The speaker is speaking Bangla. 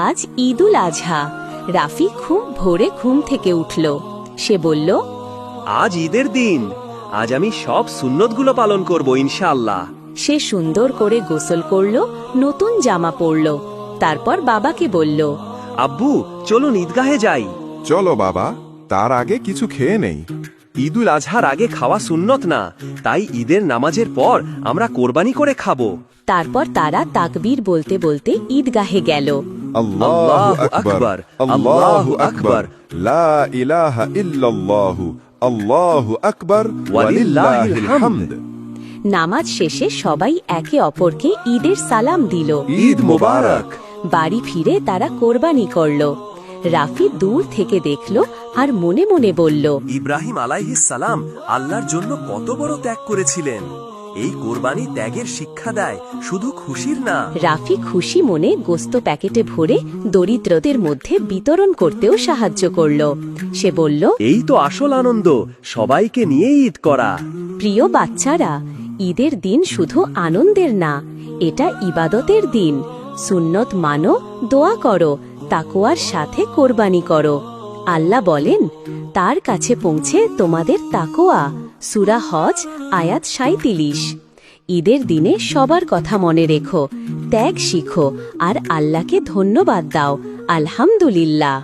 আজ ঈদুল আজহা। রাফি খুব ভোরে ঘুম থেকে উঠল। সে বলল, আজ ঈদের দিন, আজ আমি সব সুন্নতগুলো পালন করব ইনশাআল্লাহ। সে সুন্দর করে গোসল করল, নতুন জামা পরল। তারপর বাবাকে বলল, আব্বু চলুন ঈদগাহে যাই। চলো বাবা, তার আগে কিছু খেয়ে নেই। ঈদুল আজহার আগে খাওয়া সুন্নত না, তাই ঈদের নামাজের পর আমরা কোরবানি করে খাবো। তারপর তারা তাকবীর বলতে বলতে ঈদগাহে গেল। আল্লাহু আকবার, আল্লাহু আকবার, লা ইলাহা ইল্লাল্লাহু, আল্লাহু আকবার, ওয়ালিল্লাহিল হামদ। নামাজ শেষে সবাই একে অপরকে ঈদের সালাম দিল। ঈদ মোবারক। বাড়ি ফিরে তারা কোরবানি করল। রাফি দূর থেকে দেখল আর মনে মনে বলল, ইব্রাহিম আলাইহিস সালাম আল্লাহর জন্য কত বড় ত্যাগ করেছিলেন। এই কোরবানি ত্যাগের শিক্ষা দেয়, শুধু খুশির না। রাফি খুশি মনে গোস্ত প্যাকেটে ভরে দরিদ্রদের মধ্যে বিতরণ করতেও সাহায্য করল। সে বলল, এই তো আসল আনন্দ, সবাইকে নিয়ে ঈদ করা। প্রিয় বাচ্চারা, ঈদের দিন শুধু আনন্দের না, এটা ইবাদতের দিন। সুন্নত মানো, দোয়া করো, তাকওয়ার সাথে কোরবানি করো। আল্লাহ বলেন, তার কাছে পৌঁছে তোমাদের তাকওয়া। সূরা হজ আয়াত 37। ঈদের দিনে সবার কথা মনে রেখো, ত্যাগ শিখো আর আল্লাহকে ধন্যবাদ দাও। আলহামদুলিল্লাহ।